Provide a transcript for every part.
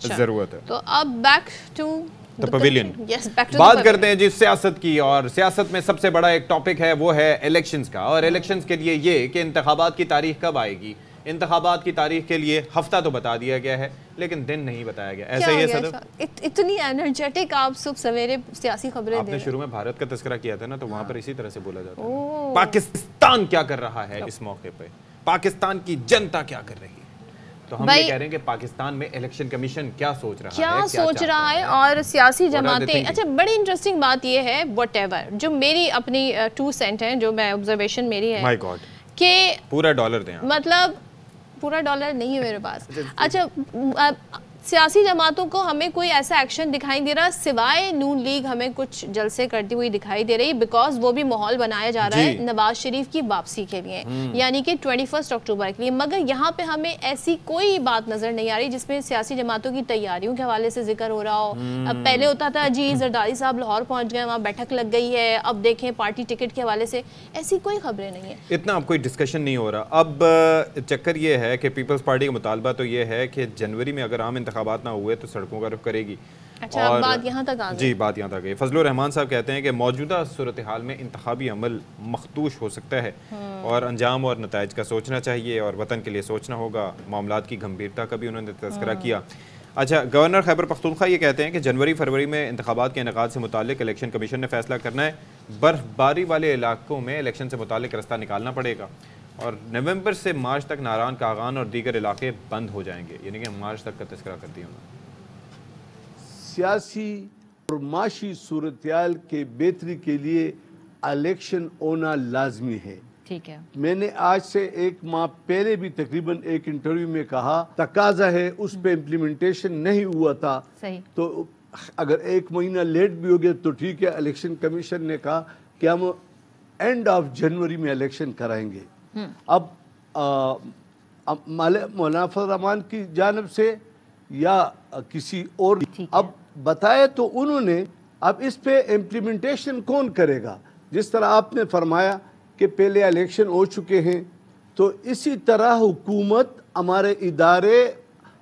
ضرورت ہے. تو اب بیک ٹو The pavilion. بات کرتے ہیں جی سیاست کی, اور سیاست میں سب سے بڑا ایک ٹاپک ہے وہ ہے الیکشنز کا, اور الیکشنز کے لیے یہ کہ انتخابات کی تاریخ کب آئے گی. انتخابات کی تاریخ کے لیے ہفتہ تو بتا دیا گیا ہے لیکن دن نہیں بتایا گیا. ایسا ہی ہے صدر, اتنی انرجیٹک آپ صبح سویرے سیاسی خبریں آپ نے شروع میں بھارت کا تذکرہ کیا تھا نا, تو وہاں پر اسی طرح سے بولا جاتا ہے پاکستان کیا کر رہا ہے اس موقع پہ, پاکستان کی جنتا کیا کر رہی ہے. تو ہم یہ کہہ رہے ہیں کہ پاکستان میں الیکشن کمیشن کیا سوچ رہا ہے, اور سیاسی جماعتیں. اچھا, بڑی انٹرسٹنگ بات یہ ہے وٹ ایور, جو میری اپنی 2 سینٹ ہیں, جو میں آبزرویشن میری ہے کہ پورا ڈالر دیں, مطلب پورا ڈالر نہیں ہے میرے پاس. اچھا, سیاسی جماعتوں کو ہمیں کوئی ایسا ایکشن دکھائی دے رہا سوائے نون لیگ ہمیں کچھ جلسے کرتی ہوئی دکھائی دے رہی, بیکاز وہ بھی ماحول بنایا جا رہا ہے نواز شریف کی واپسی کے لیے, یعنی کہ 21 اکتوبر کے لیے. مگر یہاں پہ ہمیں ایسی کوئی بات نظر نہیں آ رہی جس میں سیاسی جماعتوں کی تیاریوں کے حوالے سے ذکر ہو رہا ہو. اب پہلے ہوتا تھا جی زرداری صاحب لاہور پہنچ گئے, وہاں بیٹھک لگ گئی ہے, اب دیکھیں پارٹی ٹکٹ کے حوالے سے ایسی کوئی خبریں نہیں ہیں, اتنا اب کوئی ڈسکشن نہیں ہو رہا. اب چکر یہ ہے کہ پیپلز پارٹی کا مطالبہ تو یہ ہے کہ جنوری میں اگر عام انتخابات نہ ہوئے تو سڑکوں کا رخ کرے گی. اچھا, بات یہاں تک آ گئی. جی, بات یہاں تک گئی. فضل الرحمان صاحب کہتے ہیں کہ موجودہ صورتحال میں انتخابی عمل مخدوش ہو سکتا ہے اور انجام اور نتائج کا سوچنا چاہیے اور وطن کے لیے سوچنا ہوگا. معاملات کی گمبھیرتا کا بھی انہوں نے تذکرہ کیا. اچھا, گورنر خیبر پختونخوا یہ کہتے ہیں کہ جنوری فروری میں انتخابات کے انعقاد سے متعلق الیکشن کمیشن نے فیصلہ کرنا ہے. برف باری والے علاقوں میں الیکشن سے متعلق رستہ نکالنا پڑے گا, اور نومبر سے مارچ تک ناران, کاغان اور دیگر علاقے بند ہو جائیں گے. یعنی کہ مارچ تک کا تذکرہ کر دیا انہوں نے. سیاسی اور معاشی صورتحال کے بہتری کے لیے الیکشن ہونا لازمی ہے. ٹھیک ہے, میں نے آج سے 1 ماہ پہلے بھی تقریباً ایک انٹرویو میں کہا تقاضا ہے, اس پہ امپلیمنٹیشن نہیں ہوا تھا. تو اگر 1 مہینہ لیٹ بھی ہو گیا تو ٹھیک ہے. الیکشن کمیشن نے کہا کہ ہم اینڈ آف جنوری میں الیکشن کرائیں گے. اب مولانا فضل الرحمان کی جانب سے یا کسی اور اب بتایا تو انہوں نے, اب اس پہ امپلیمنٹیشن کون کرے گا؟ جس طرح آپ نے فرمایا کہ پہلے الیکشن ہو چکے ہیں, تو اسی طرح حکومت, ہمارے ادارے,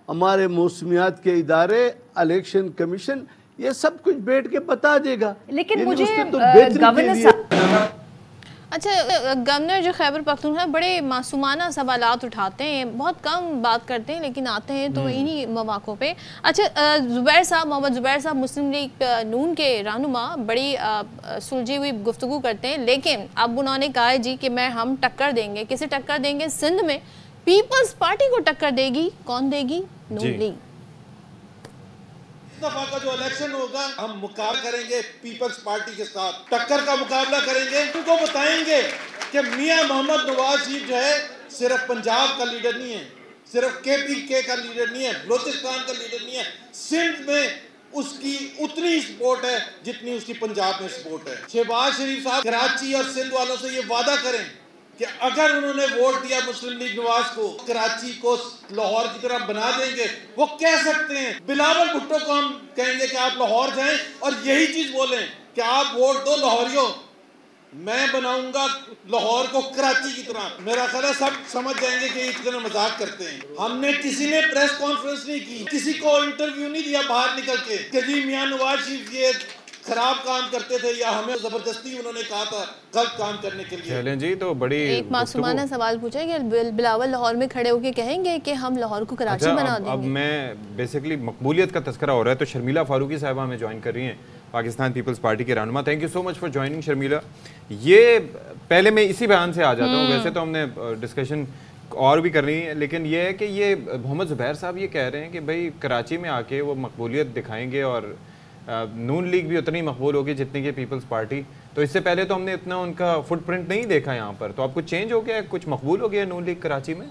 ہمارے موسمیات کے ادارے, الیکشن کمیشن, یہ سب کچھ بیٹھ کے بتا دے گا. لیکن مجھے اچھا, گورنر جو خیبر پختونخوا بڑے معصومانہ سوالات اٹھاتے ہیں, بہت کم بات کرتے ہیں لیکن آتے ہیں تو انہی مواقع پہ. اچھا, زبیر صاحب, محمد زبیر صاحب مسلم لیگ نون کے رہنما بڑی سلجھی ہوئی گفتگو کرتے ہیں, لیکن اب انہوں نے کہا ہے جی کہ ہم ٹکر دیں گے. کسے ٹکر دیں گے؟ سندھ میں پیپلز پارٹی کو ٹکر دے گی. کون دے گی؟ نون لیگ. دفعہ کا جو الیکشن ہوگا ہم مقابلہ کریں گے پیپلز پارٹی کے ساتھ, ٹکر کا مقابلہ کریں گے. ان کو بتائیں گے کہ میاں محمد نواز شریف جو ہے صرف پنجاب کا لیڈر نہیں ہے, صرف KPK کا لیڈر نہیں ہے, بلوچستان کا لیڈر نہیں ہے. سندھ میں اس کی اتنی سپورٹ ہے جتنی اس کی پنجاب میں سپورٹ ہے. شہباز شریف صاحب کراچی اور سندھ والوں سے یہ وعدہ کریں کہ اگر انہوں نے ووٹ دیا مسلم لیگ نواز کو, کراچی کو لاہور کی طرح بنا دیں گے. وہ کہہ سکتے ہیں, بلاول بھٹو کو ہم کہیں گے کہ آپ لاہور جائیں اور یہی چیز بولیں کہ آپ ووٹ دو لاہوریوں, میں بناؤں گا لاہور کو کراچی کی طرح. میرا خیال ہے سب سمجھ جائیں گے کہ یہ کتنا مذاق کرتے ہیں. ہم نے کسی نے پریس کانفرنس نہیں کی, کسی کو انٹرویو نہیں دیا باہر نکل کے کہ جی میاں نواز شریف یہ خراب کام کرتے تھے یا ہمیں زبردستی انہوں نے کہا تھا غلط کام کرنے کے لیے. چلیں جی, تو بڑی ایک معصومانہ سوال پوچھا کہ بلاول لاہور میں کھڑے ہو کے کہیں گے کہ ہم لاہور کو کراچی بنا دیں گے. اب میں بیسیکلی مقبولیت کا تذکرہ ہو رہا ہے, تو شرمیلہ فاروقی صاحبہ ہمیں جوائن کر رہی ہیں, پاکستان پیپلز پارٹی کے رہنما. Thank you so much for joining Sharmila. یہ پہلے میں اسی بیان سے آ جاتا ہوں, ویسے تو ہم نے ڈسکشن اور بھی کر رہی ہیں, لیکن یہ ہے کہ یہ محمد زبیر صاحب یہ کہہ رہے ہیں کہ بھئی کراچی میں آ کے وہ مقبولیت دکھائیں گے اور نون لیگ بھی اتنی مقبول ہوگی جتنی کہ پیپلز پارٹی. تو اس سے پہلے تو ہم نے اتنا ان کا فٹ پرنٹ نہیں دیکھا یہاں پر, تو اب کچھ چینج ہو گیا ہے, کچھ مقبول ہو گیا ہے نون لیگ کراچی میں؟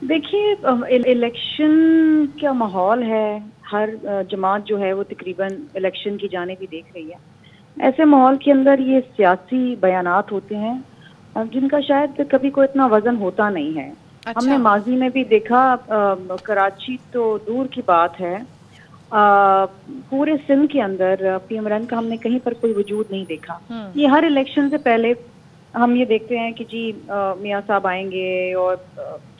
دیکھیے, الیکشن کا ماحول ہے, ہر جماعت جو ہے وہ تقریباً الیکشن کی جانب بھی دیکھ رہی ہے. ایسے ماحول کے اندر یہ سیاسی بیانات ہوتے ہیں جن کا شاید کبھی کوئی اتنا وزن ہوتا نہیں ہے. ہم نے ماضی میں بھی دیکھا, کراچی تو دور کی بات ہے, پورے سندھ کے اندر پی ایم رن کا ہم نے کہیں پر کوئی وجود نہیں دیکھا. یہ ہر الیکشن سے پہلے ہم یہ دیکھتے ہیں کہ جی میاں صاحب آئیں گے اور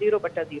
0/0।